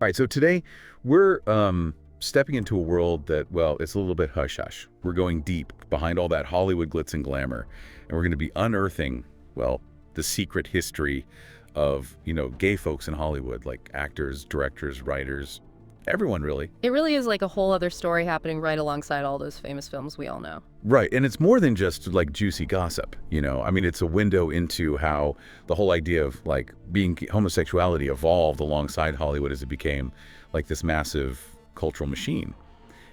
All right, so today we're stepping into a world that, well, it's a little bit hush-hush. We're going deep behind all that Hollywood glitz and glamour, and we're going to be unearthing, well, the secret history of, gay folks in Hollywood, like actors, directors, writers, everyone really. It really is like a whole other story happening right alongside all those famous films we all know. Right, and it's more than just like juicy gossip, I mean, it's a window into how the whole idea of like being homosexuality evolved alongside Hollywood as it became like this massive cultural machine.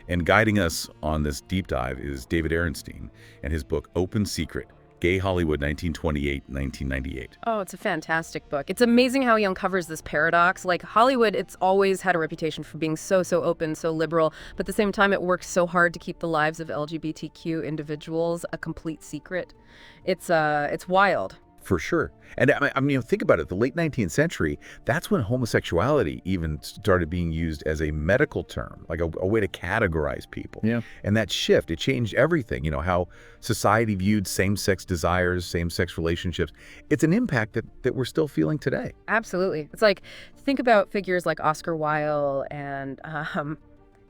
And guiding us on this deep dive is David Ehrenstein and his book Open Secret: Gay Hollywood 1928-1998. Oh, it's a fantastic book. It's amazing how he uncovers this paradox. Like Hollywood, it's always had a reputation for being so open, so liberal, but at the same time it works so hard to keep the lives of LGBTQ individuals a complete secret. It's wild. For sure. And I mean, think about it. The late 19th century, that's when homosexuality even started being used as a medical term, like a way to categorize people. Yeah. And that shift, it changed everything. How society viewed same-sex desires, same-sex relationships. It's an impact that we're still feeling today. Absolutely. It's like, think about figures like Oscar Wilde and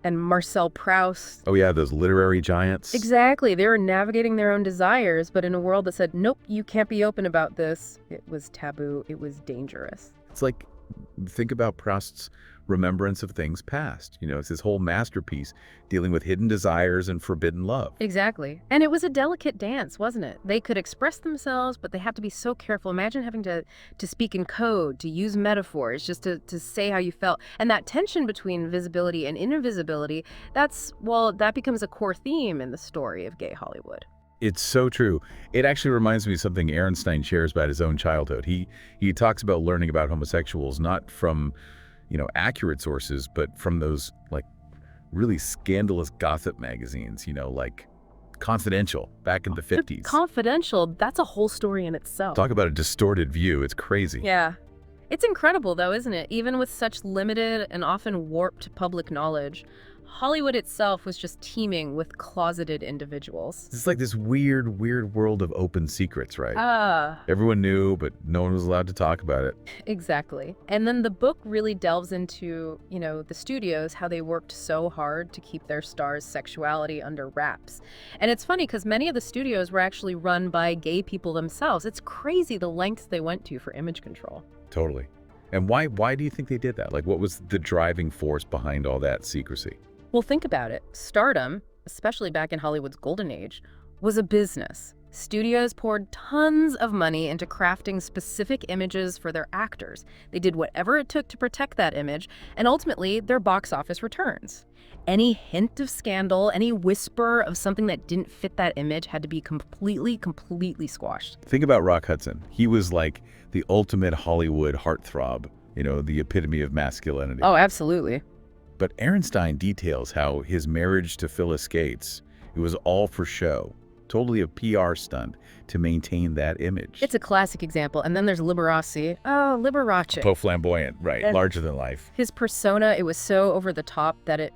Marcel Proust. Oh yeah, those literary giants. Exactly. They were navigating their own desires, but in a world that said, nope, you can't be open about this. It was taboo. It was dangerous. It's like, think about Proust's remembrance of things past. It's his whole masterpiece dealing with hidden desires and forbidden love. Exactly. And it was a delicate dance, wasn't it? They could express themselves, but they had to be so careful. Imagine having to speak in code, to use metaphors, just to say how you felt. And that tension between visibility and invisibility, that becomes a core theme in the story of gay Hollywood. It's so true. It actually reminds me of something Ehrenstein shares about his own childhood. He talks about learning about homosexuals not from accurate sources, but from those like really scandalous gossip magazines, like Confidential back in the 50s. Confidential, that's a whole story in itself. Talk about a distorted view. It's crazy. Yeah. It's incredible though, isn't it? Even with such limited and often warped public knowledge, Hollywood itself was just teeming with closeted individuals. It's like this weird world of open secrets, right? Everyone knew, but no one was allowed to talk about it. Exactly. And then the book really delves into, the studios, how they worked so hard to keep their stars' sexuality under wraps. And it's funny because many of the studios were actually run by gay people themselves. It's crazy the lengths they went to for image control. Totally. And why do you think they did that? Like, what was the driving force behind all that secrecy? Well, think about it. Stardom, especially back in Hollywood's golden age, was a business. Studios poured tons of money into crafting specific images for their actors. They did whatever it took to protect that image, and ultimately, their box office returns. Any hint of scandal, any whisper of something that didn't fit that image had to be completely squashed. Think about Rock Hudson. He was like the ultimate Hollywood heartthrob, the epitome of masculinity. Oh, absolutely. But Ehrenstein details how his marriage to Phyllis Gates, it was all for show, totally a PR stunt to maintain that image. It's a classic example. And then there's Liberace. Oh, Liberace. So flamboyant, right, And larger than life. His persona, it was so over the top that it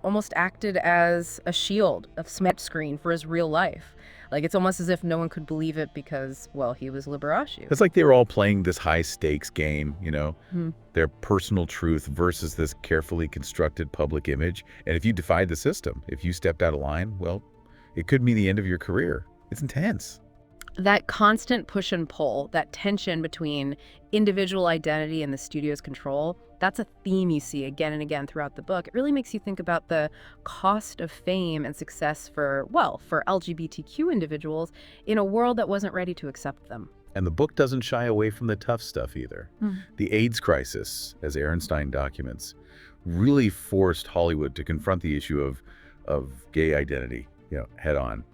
almost acted as a shield, a smokescreen for his real life. Like, it's almost as if no one could believe it because, well, he was Liberace. It's like they were all playing this high-stakes game, their personal truth versus this carefully constructed public image. And if you defied the system, if you stepped out of line, well, it could mean the end of your career. It's intense. That constant push and pull, that tension between individual identity and the studio's control, that's a theme you see again and again throughout the book. It really makes you think about the cost of fame and success for LGBTQ individuals in a world that wasn't ready to accept them. And the book doesn't shy away from the tough stuff either. The AIDS crisis, as Ehrenstein documents, really forced Hollywood to confront the issue of gay identity, head on.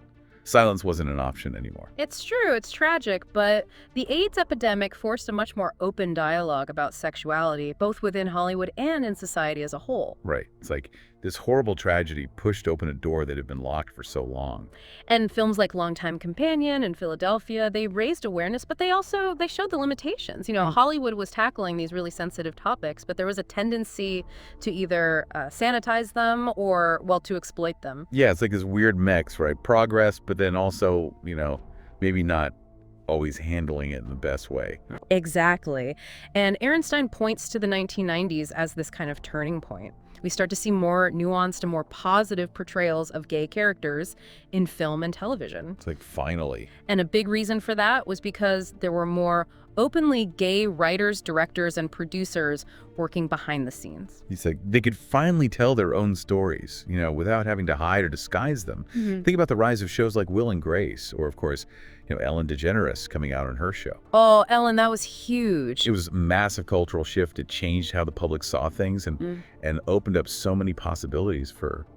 Silence wasn't an option anymore. It's true, it's tragic, but the AIDS epidemic forced a much more open dialogue about sexuality, both within Hollywood and in society as a whole. Right. It's like this horrible tragedy pushed open a door that had been locked for so long. And films like Longtime Companion and Philadelphia, they raised awareness, but they showed the limitations. Hollywood was tackling these really sensitive topics, but there was a tendency to either sanitize them or, to exploit them. Yeah, it's like this weird mix, right? Progress, but then also, maybe not always handling it in the best way. Exactly. And Ehrenstein points to the 1990s as this kind of turning point. We start to see more nuanced and more positive portrayals of gay characters in film and television. It's like, finally. And a big reason for that was because there were more openly gay writers, directors, and producers working behind the scenes. He's like, they could finally tell their own stories, without having to hide or disguise them. Think about the rise of shows like Will and Grace, or of course, Ellen DeGeneres coming out on her show. Oh, Ellen, that was huge. It was a massive cultural shift. It changed how the public saw things and opened up so many possibilities for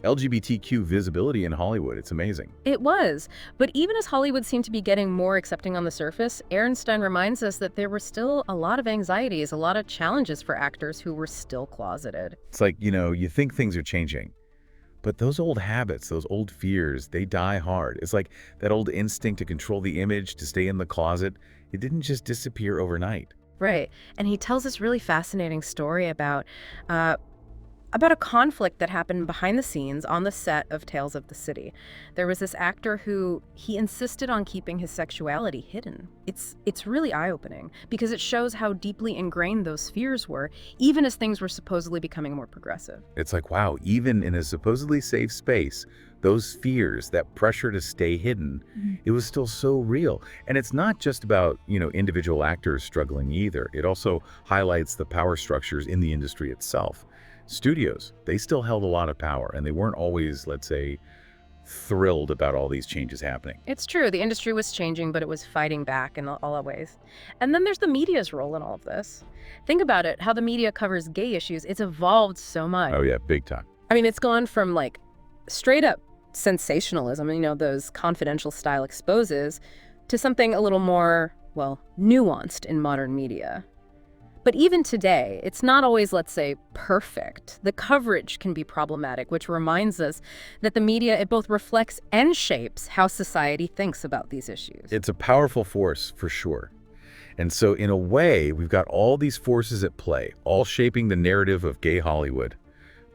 LGBTQ visibility in Hollywood. It's amazing. It was. But even as Hollywood seemed to be getting more accepting on the surface, Ehrenstein reminds us that there were still a lot of anxieties, a lot of challenges for actors who were still closeted. It's like, you think things are changing, but those old habits, those old fears, they die hard. It's like that old instinct to control the image, to stay in the closet. It didn't just disappear overnight. Right. And he tells this really fascinating story about a conflict that happened behind the scenes on the set of Tales of the City. There was this actor who he insisted on keeping his sexuality hidden. It's really eye-opening because it shows how deeply ingrained those fears were, even as things were supposedly becoming more progressive. It's like, wow, even in a supposedly safe space, those fears, that pressure to stay hidden, it was still so real. And it's not just about, individual actors struggling either. It also highlights the power structures in the industry itself. Studios, they still held a lot of power, and they weren't always, let's say, thrilled about all these changes happening. It's true. The industry was changing, but it was fighting back in all the ways. And then there's the media's role in all of this. Think about it, how the media covers gay issues. It's evolved so much. Oh, yeah, big time. I mean, it's gone from, straight up sensationalism, those confidential style exposes, to something a little more, nuanced in modern media. But even today, it's not always, let's say, perfect. The coverage can be problematic, which reminds us that the media, it both reflects and shapes how society thinks about these issues. It's a powerful force, for sure. And so, in a way, we've got all these forces at play, all shaping the narrative of gay Hollywood.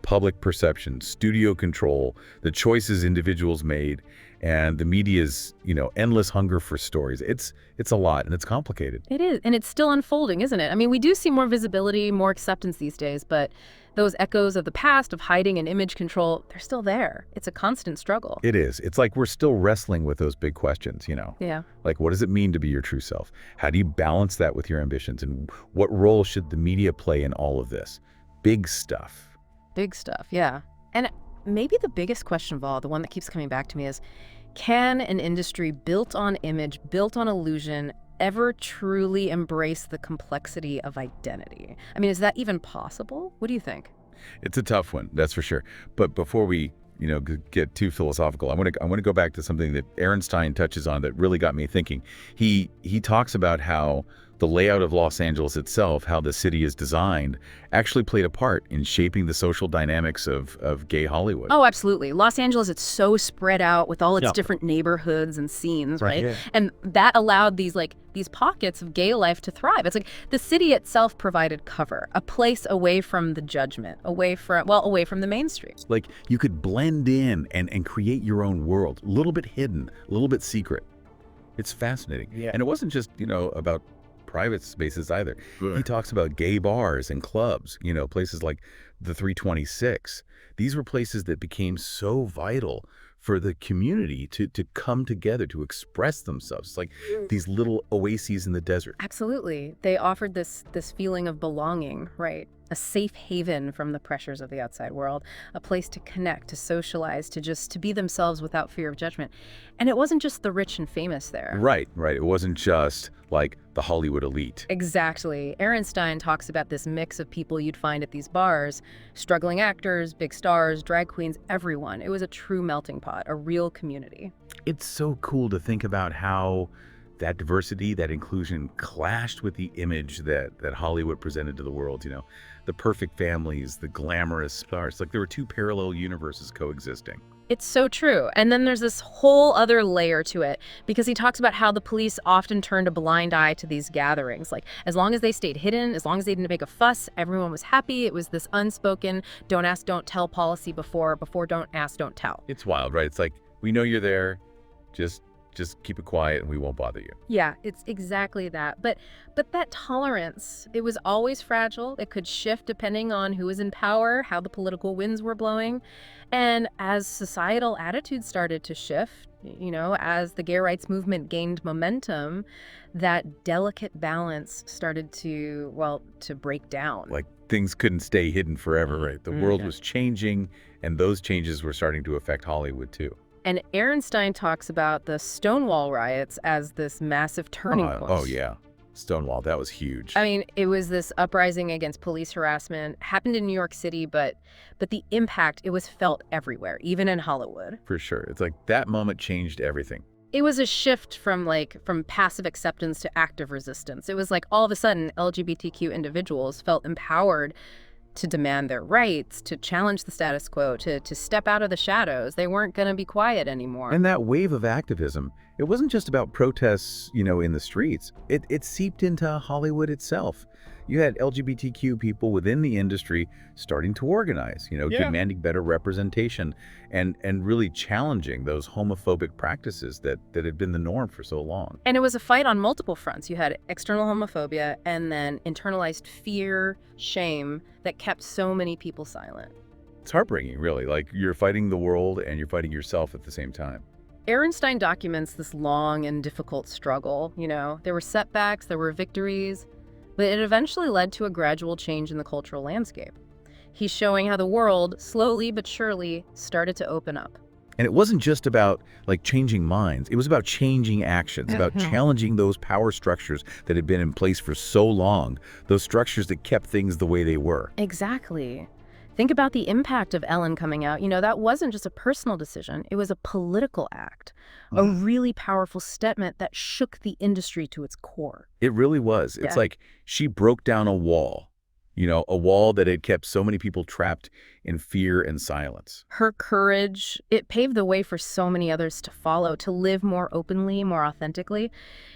Public perception, studio control, the choices individuals made, and the media's, endless hunger for stories. It's a lot, and it's complicated. It is, and it's still unfolding, isn't it? I mean, we do see more visibility, more acceptance these days, but those echoes of the past, of hiding and image control, they're still there. It's a constant struggle. It is. It's like we're still wrestling with those big questions, Yeah. Like, what does it mean to be your true self? How do you balance that with your ambitions? And what role should the media play in all of this? Big stuff. Big stuff, yeah. And maybe the biggest question of all, the one that keeps coming back to me is, can an industry built on image, built on illusion, ever truly embrace the complexity of identity? I mean, is that even possible? What do you think? It's a tough one, that's for sure. But before we, get too philosophical, I want to go back to something that Ehrenstein touches on that really got me thinking. He talks about how the layout of Los Angeles itself, how the city is designed, actually played a part in shaping the social dynamics of gay Hollywood. Oh, absolutely. Los Angeles, it's so spread out with all its different neighborhoods and scenes, right? Yeah. And that allowed these pockets of gay life to thrive. It's like the city itself provided cover, a place away from the judgment, away from the mainstream. Like you could blend in and create your own world, a little bit hidden, a little bit secret. It's fascinating. Yeah. And it wasn't just, about private spaces either. He talks about gay bars and clubs, places like the 326. These were places that became so vital for the community to come together, to express themselves. It's like these little oases in the desert. Absolutely. They offered this feeling of belonging, right? A safe haven from the pressures of the outside world, a place to connect, to socialize, to be themselves without fear of judgment. And it wasn't just the rich and famous there. Right. It wasn't just like the Hollywood elite. Exactly. Ehrenstein talks about this mix of people you'd find at these bars, struggling actors, big stars, drag queens, everyone. It was a true melting pot, a real community. It's so cool to think about how that diversity, that inclusion clashed with the image that Hollywood presented to the world, the perfect families, the glamorous stars. Like there were two parallel universes coexisting. It's so true. And then there's this whole other layer to it because he talks about how the police often turned a blind eye to these gatherings. Like as long as they stayed hidden, as long as they didn't make a fuss, everyone was happy. It was this unspoken don't ask, don't tell policy before don't ask, don't tell. It's wild, right? It's like, we know you're there, just just keep it quiet and we won't bother you. Yeah, it's exactly that. But that tolerance, it was always fragile. It could shift depending on who was in power, how the political winds were blowing. And as societal attitudes started to shift, as the gay rights movement gained momentum, that delicate balance started to break down. Like things couldn't stay hidden forever, right? The world Yeah. was changing, and those changes were starting to affect Hollywood too. And Ehrenstein talks about the Stonewall riots as this massive turning point. Oh yeah, Stonewall, that was huge. I mean, it was this uprising against police harassment, happened in New York City, but the impact, it was felt everywhere, even in Hollywood. For sure. It's like that moment changed everything. It was a shift from passive acceptance to active resistance. It was like all of a sudden LGBTQ individuals felt empowered to demand their rights, to challenge the status quo, to step out of the shadows. They weren't going to be quiet anymore. And that wave of activism, it wasn't just about protests, in the streets. It seeped into Hollywood itself. You had LGBTQ people within the industry starting to organize, demanding better representation and really challenging those homophobic practices that had been the norm for so long. And it was a fight on multiple fronts. You had external homophobia and then internalized fear, shame that kept so many people silent. It's heartbreaking, really. Like you're fighting the world and you're fighting yourself at the same time. Ehrenstein documents this long and difficult struggle. There were setbacks, there were victories, but it eventually led to a gradual change in the cultural landscape. He's showing how the world, slowly but surely, started to open up. And it wasn't just about changing minds. It was about changing actions, about challenging those power structures that had been in place for so long, those structures that kept things the way they were. Exactly. Think about the impact of Ellen coming out. That wasn't just a personal decision. It was a political act, a really powerful statement that shook the industry to its core. It really was. It's Yeah. like she broke down a wall, a wall that had kept so many people trapped in fear and silence. Her courage, it paved the way for so many others to follow, to live more openly, more authentically.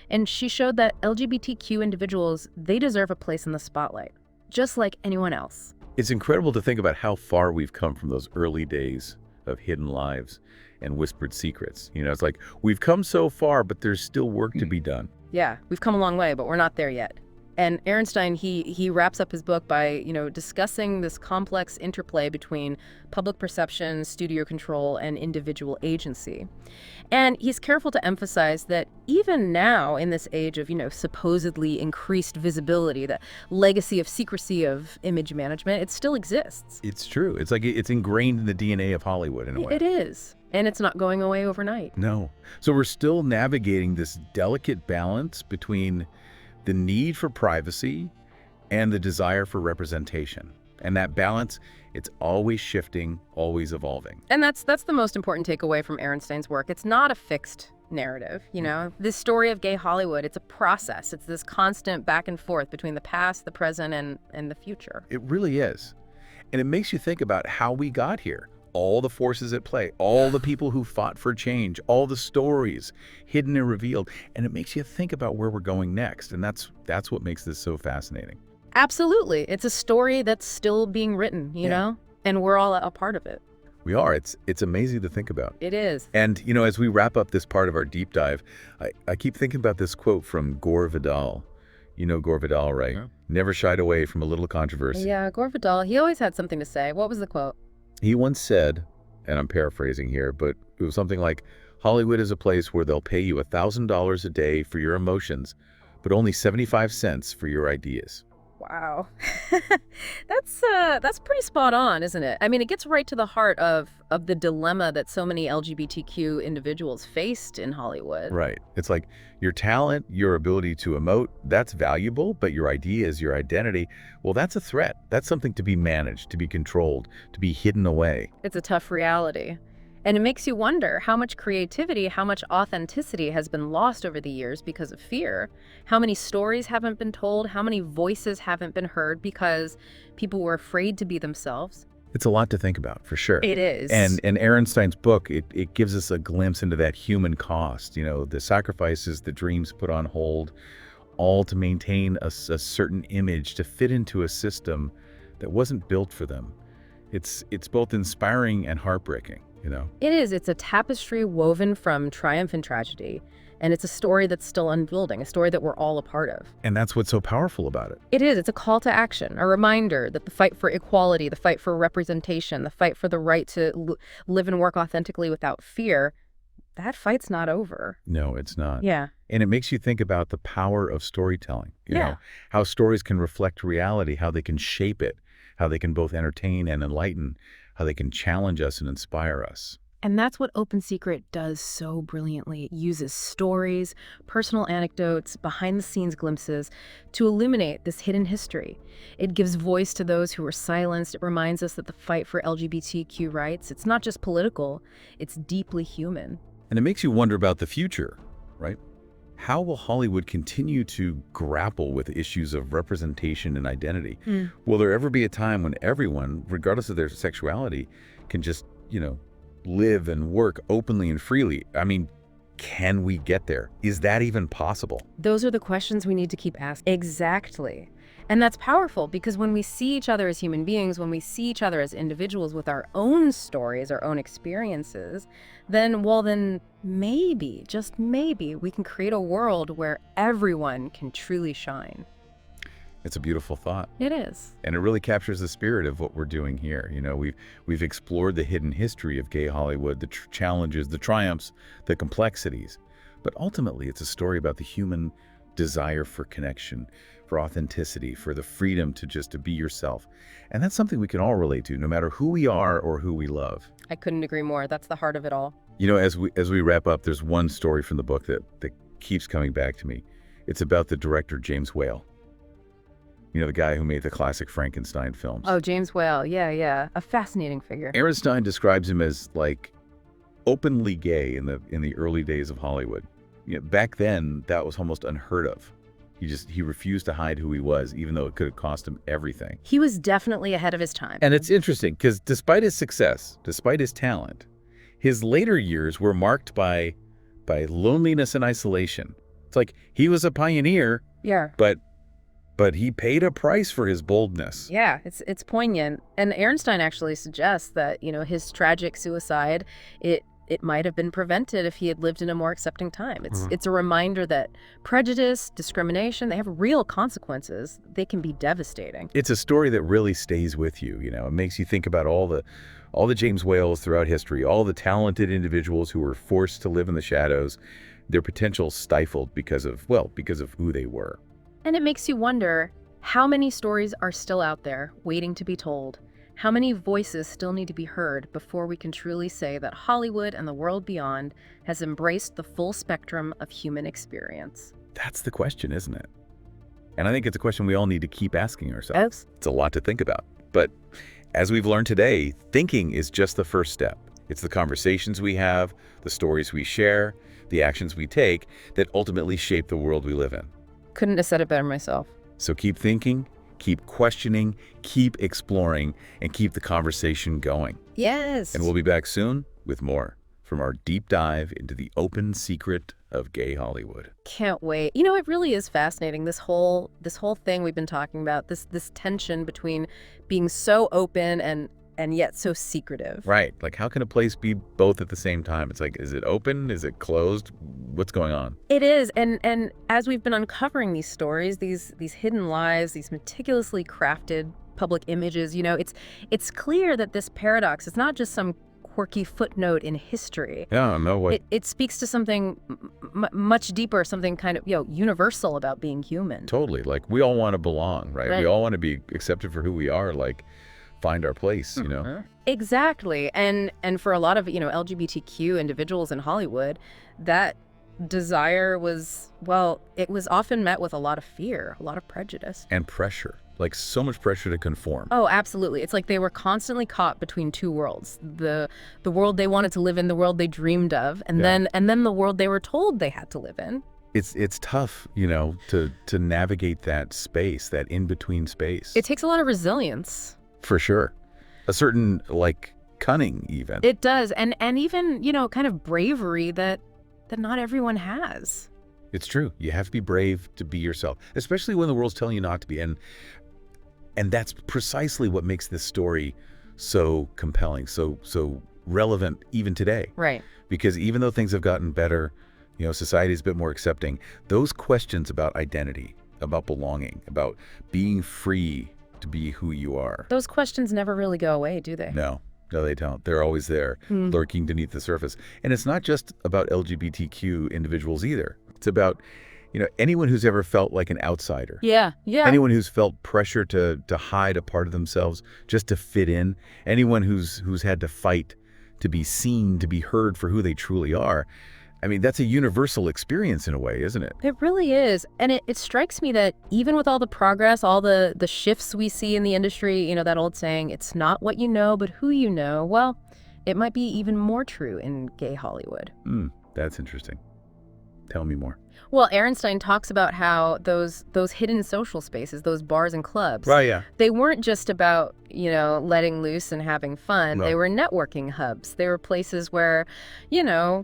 And she showed that LGBTQ individuals, they deserve a place in the spotlight, just like anyone else. It's incredible to think about how far we've come from those early days of hidden lives and whispered secrets. It's like we've come so far, but there's still work to be done. Yeah, we've come a long way, but we're not there yet. And Ehrenstein, he wraps up his book by, discussing this complex interplay between public perception, studio control, and individual agency. And he's careful to emphasize that even now, in this age of, supposedly increased visibility, the legacy of secrecy of image management, it still exists. It's true. It's like it's ingrained in the DNA of Hollywood in a way. It is. And it's not going away overnight. No. So we're still navigating this delicate balance between the need for privacy and the desire for representation. And that balance, it's always shifting, always evolving. And that's the most important takeaway from Ehrenstein's work. It's not a fixed narrative, This story of gay Hollywood, it's a process. It's this constant back and forth between the past, the present, and the future. It really is. And it makes you think about how we got here. All the forces at play, all the people who fought for change, all the stories hidden and revealed. And it makes you think about where we're going next. And that's what makes this so fascinating. Absolutely. It's a story that's still being written, know? And we're all a part of it. We are. It's amazing to think about. It is. And, as we wrap up this part of our deep dive, I keep thinking about this quote from Gore Vidal. You know Gore Vidal, right? Yeah. Never shied away from a little controversy. Yeah, Gore Vidal, he always had something to say. What was the quote? He once said, and I'm paraphrasing here, but it was something like, Hollywood is a place where they'll pay you $1,000 a day for your emotions, but only 75 cents for your ideas. Wow. That's pretty spot on, isn't it? I mean, it gets right to the heart of the dilemma that so many LGBTQ individuals faced in Hollywood. Right. It's like your talent, your ability to emote, that's valuable, but your ideas, your identity, well, that's a threat. That's something to be managed, to be controlled, to be hidden away. It's a tough reality. And it makes you wonder how much creativity, how much authenticity has been lost over the years because of fear. How many stories haven't been told, how many voices haven't been heard because people were afraid to be themselves. It's a lot to think about, for sure. It is. And Ehrenstein's book, it gives us a glimpse into that human cost, the sacrifices, the dreams put on hold, all to maintain a certain image, to fit into a system that wasn't built for them. It's both inspiring and heartbreaking. you know? It is. It's a tapestry woven from triumph and tragedy. And it's a story that's still unfolding, a story that we're all a part of. And that's what's so powerful about it. It is. It's a call to action, a reminder that the fight for equality, the fight for representation, the fight for the right to live and work authentically without fear, that fight's not over. No, it's not. Yeah. And it makes you think about the power of storytelling, you Yeah. know, how stories can reflect reality, how they can shape it, how they can both entertain and enlighten, how they can challenge us and inspire us. And that's what Open Secret does so brilliantly. It uses stories, personal anecdotes, behind-the-scenes glimpses to illuminate this hidden history. It gives voice to those who were silenced. It reminds us that the fight for LGBTQ rights, it's not just political, it's deeply human. And it makes you wonder about the future, right? How will Hollywood continue to grapple with issues of representation and identity? Will there ever be a time when everyone, regardless of their sexuality, can just, live and work openly and freely? I mean, can we get there? Is that even possible? Those are the questions we need to keep asking. Exactly. And that's powerful because when we see each other as human beings, when we see each other as individuals with our own stories, our own experiences, then maybe, just maybe, we can create a world where everyone can truly shine. It's a beautiful thought. It is. And it really captures the spirit of what we're doing here. We've explored the hidden history of gay Hollywood, the challenges, the triumphs, the complexities. But ultimately, it's a story about the human desire for connection, for authenticity, for the freedom to be yourself. And that's something we can all relate to, no matter who we are or who we love. I couldn't agree more. That's the heart of it all. As we wrap up, there's one story from the book that keeps coming back to me. It's about the director, James Whale. The guy who made the classic Frankenstein films. Oh, James Whale. Yeah. A fascinating figure. Ehrenstein describes him as openly gay in the early days of Hollywood. Back then, that was almost unheard of. He refused to hide who he was, even though it could have cost him everything. He was definitely ahead of his time. And it's interesting because despite his success, despite his talent, his later years were marked by loneliness and isolation. It's like he was a pioneer, Yeah. but he paid a price for his boldness. Yeah, it's poignant. And Ehrenstein actually suggests that, his tragic suicide, it might have been prevented if he had lived in a more accepting time. It's a reminder that prejudice, discrimination, they have real consequences. They can be devastating. It's a story that really stays with you. It makes you think about all the James Whales throughout history, all the talented individuals who were forced to live in the shadows, their potential stifled because of who they were. And it makes you wonder, how many stories are still out there waiting to be told? How many voices still need to be heard before we can truly say that Hollywood and the world beyond has embraced the full spectrum of human experience? That's the question, isn't it? And I think it's a question we all need to keep asking ourselves. It's a lot to think about. But as we've learned today, thinking is just the first step. It's the conversations we have, the stories we share, the actions we take that ultimately shape the world we live in. Couldn't have said it better myself. So keep thinking, keep questioning, keep exploring, and keep the conversation going. Yes. And we'll be back soon with more from our deep dive into the open secret of gay Hollywood. Can't wait. It really is fascinating, this whole thing we've been talking about, this tension between being so open and yet so secretive. Right. How can a place be both at the same time? It's is it open? Is it closed? What's going on? It is. And as we've been uncovering these stories, these hidden lives, these meticulously crafted public images, it's clear that this paradox is not just some quirky footnote in history. Yeah, no. It speaks to something much deeper, something kind of, universal about being human. Totally. We all want to belong, right? We all want to be accepted for who we are, find our place, Exactly. And for a lot of, LGBTQ individuals in Hollywood, that desire was, it was often met with a lot of fear, a lot of prejudice. And pressure. So much pressure to conform. Oh, absolutely. It's like they were constantly caught between two worlds. The world they wanted to live in, the world they dreamed of, and then the world they were told they had to live in. It's tough, to navigate that space, that in-between space. It takes a lot of resilience. For sure. A certain, cunning, even. It does. And even, kind of bravery that not everyone has. It's true. You have to be brave to be yourself, especially when the world's telling you not to be. And that's precisely what makes this story so compelling, so relevant even today. Right. Because even though things have gotten better, society's a bit more accepting, those questions about identity, about belonging, about being free to be who you are. Those questions never really go away, do they? No, they don't. They're always there, lurking beneath the surface. And it's not just about LGBTQ individuals either. It's about, anyone who's ever felt like an outsider. Yeah. Anyone who's felt pressure to hide a part of themselves just to fit in. Anyone who's had to fight to be seen, to be heard for who they truly are. I mean, that's a universal experience in a way, isn't it? It really is. And it strikes me that even with all the progress, all the shifts we see in the industry, that old saying, it's not what you know, but who you know. Well, it might be even more true in gay Hollywood. That's interesting. Tell me more. Well, Ehrenstein talks about how those hidden social spaces, those bars and clubs, Right, yeah. they weren't just about, letting loose and having fun. No. They were networking hubs. They were places where,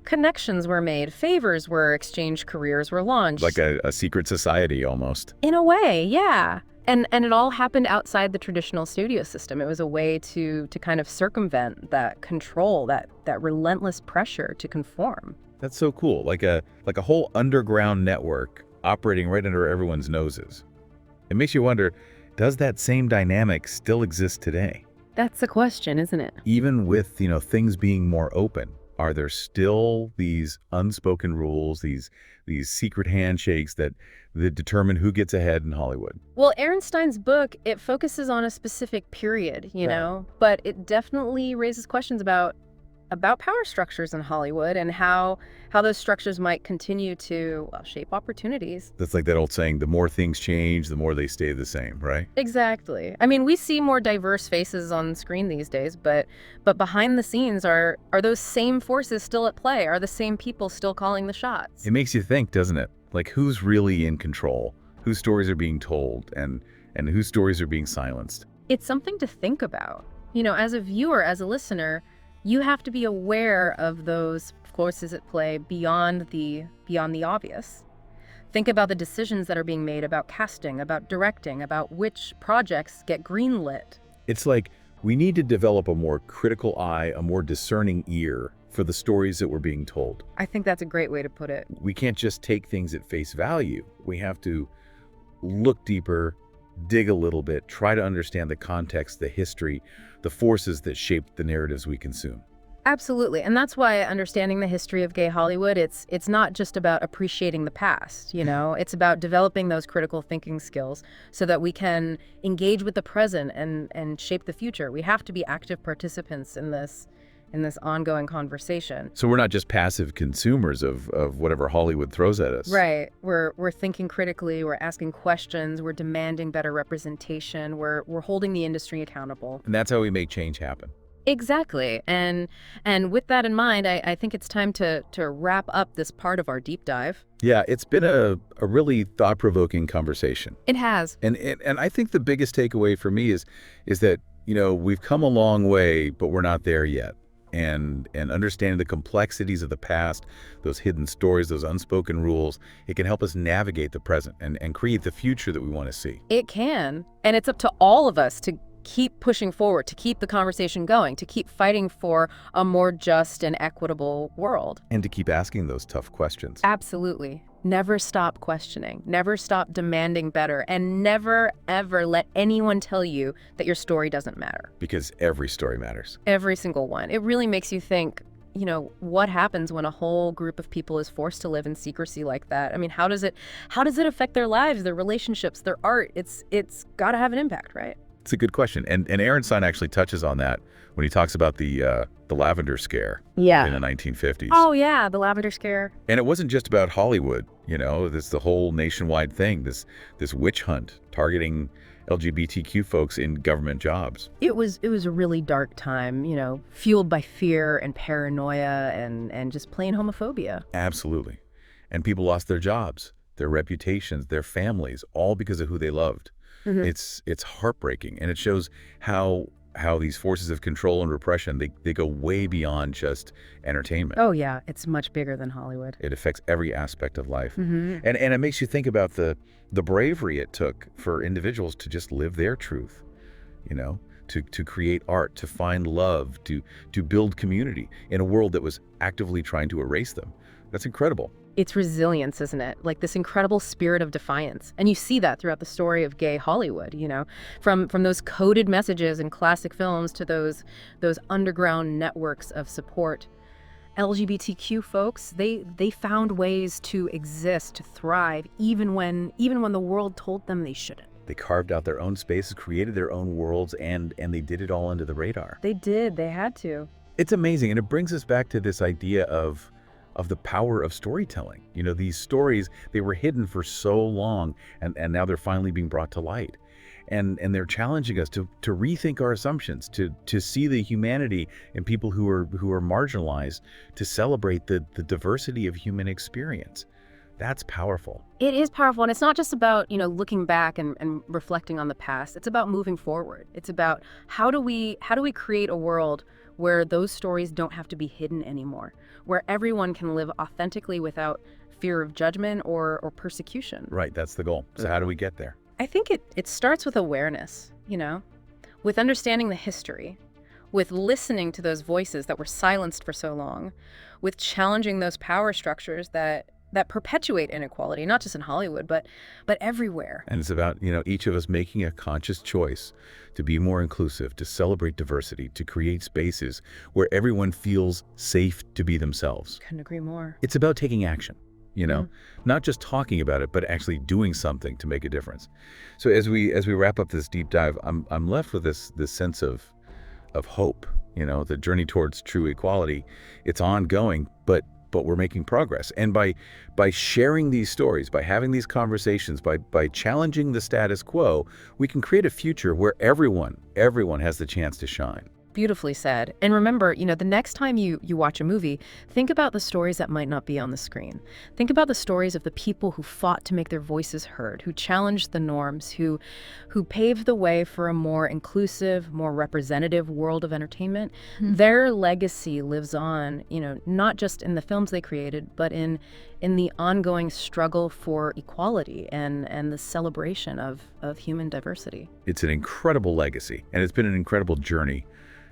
connections were made, favors were exchanged, careers were launched. Like a secret society almost. In a way, yeah. And it all happened outside the traditional studio system. It was a way to kind of circumvent that control, that relentless pressure to conform. That's so cool. Like a whole underground network operating right under everyone's noses. It makes you wonder, does that same dynamic still exist today? That's the question, isn't it? Even with, things being more open, are there still these unspoken rules, these secret handshakes that determine who gets ahead in Hollywood? Well, Ehrenstein's book, it focuses on a specific period, but it definitely raises questions about power structures in Hollywood and how those structures might continue to shape opportunities. That's like that old saying, the more things change, the more they stay the same, right? Exactly. I mean, we see more diverse faces on screen these days, but behind the scenes, are those same forces still at play? Are the same people still calling the shots? It makes you think, doesn't it? Like, who's really in control? Whose stories are being told and whose stories are being silenced? It's something to think about. As a viewer, as a listener, you have to be aware of those forces at play beyond the obvious. Think about the decisions that are being made about casting, about directing, about which projects get greenlit. It's like we need to develop a more critical eye, a more discerning ear for the stories that we're being told. I think that's a great way to put it. We can't just take things at face value. We have to look deeper, dig a little bit, try to understand the context, the history, the forces that shape the narratives we consume. Absolutely. And that's why understanding the history of gay Hollywood, it's not just about appreciating the past, It's about developing those critical thinking skills so that we can engage with the present and shape the future. We have to be active participants in this ongoing conversation. So we're not just passive consumers of whatever Hollywood throws at us. Right. We're thinking critically, we're asking questions, we're demanding better representation, we're holding the industry accountable. And that's how we make change happen. Exactly. And with that in mind, I think it's time to wrap up this part of our deep dive. Yeah, it's been a really thought-provoking conversation. It has. And I think the biggest takeaway for me is that, we've come a long way, but we're not there yet. And understanding the complexities of the past, those hidden stories, those unspoken rules, it can help us navigate the present and create the future that we want to see. It can. And it's up to all of us to keep pushing forward, to keep the conversation going, to keep fighting for a more just and equitable world. And to keep asking those tough questions. Absolutely. Never stop questioning, never stop demanding better, and never, ever let anyone tell you that your story doesn't matter. Because every story matters. Every single one. It really makes you think, what happens when a whole group of people is forced to live in secrecy like that? I mean, how does it affect their lives, their relationships, their art? It's got to have an impact, right? It's a good question. And Ehrenstein actually touches on that when he talks about the lavender scare in the 1950s. Oh, yeah, the lavender scare. And it wasn't just about Hollywood, this the whole nationwide thing, this witch hunt targeting LGBTQ folks in government jobs. It was a really dark time, fueled by fear and paranoia and just plain homophobia. Absolutely. And people lost their jobs, their reputations, their families, all because of who they loved. Mm-hmm. It's heartbreaking, and it shows how these forces of control and repression, they go way beyond just entertainment. Oh yeah, it's much bigger than Hollywood. It affects every aspect of life. Mm-hmm. And it makes you think about the bravery it took for individuals to just live their truth. to create art, to find love, to build community in a world that was actively trying to erase them. That's incredible. It's resilience, isn't it? Like this incredible spirit of defiance. And you see that throughout the story of gay Hollywood, from those coded messages in classic films to those underground networks of support. LGBTQ folks, they found ways to exist, to thrive, even when the world told them they shouldn't. They carved out their own spaces, created their own worlds, and they did it all under the radar. They did. They had to. It's amazing, and it brings us back to this idea of the power of storytelling. These stories, they were hidden for so long, and now they're finally being brought to light. And they're challenging us to rethink our assumptions, to see the humanity in people who are marginalized, to celebrate the diversity of human experience. That's powerful. It is powerful, and it's not just about, looking back and reflecting on the past. It's about moving forward. It's about how do we create a world where those stories don't have to be hidden anymore, where everyone can live authentically without fear of judgment or persecution. Right, that's the goal. So how do we get there? I think it starts with awareness, with understanding the history, with listening to those voices that were silenced for so long, with challenging those power structures that perpetuate inequality, not just in Hollywood, but everywhere. And it's about, each of us making a conscious choice to be more inclusive, to celebrate diversity, to create spaces where everyone feels safe to be themselves. Couldn't agree more. It's about taking action, not just talking about it, but actually doing something to make a difference. So as we wrap up this deep dive, I'm left with this sense of hope. The journey towards true equality, it's ongoing, but we're making progress. And by sharing these stories, by having these conversations, by challenging the status quo, we can create a future where everyone has the chance to shine. Beautifully said. And remember, the next time you watch a movie, think about the stories that might not be on the screen. Think about the stories of the people who fought to make their voices heard, who challenged the norms, who paved the way for a more inclusive, more representative world of entertainment. Their legacy lives on, not just in the films they created, but in the ongoing struggle for equality and the celebration of human diversity. It's an incredible legacy, and it's been an incredible journey,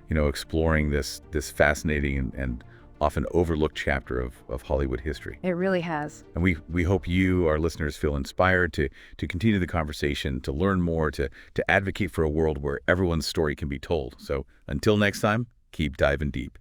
exploring this fascinating and often overlooked chapter of Hollywood history. It really has. And we hope you, our listeners, feel inspired to continue the conversation, to learn more, to advocate for a world where everyone's story can be told. So until next time, keep diving deep.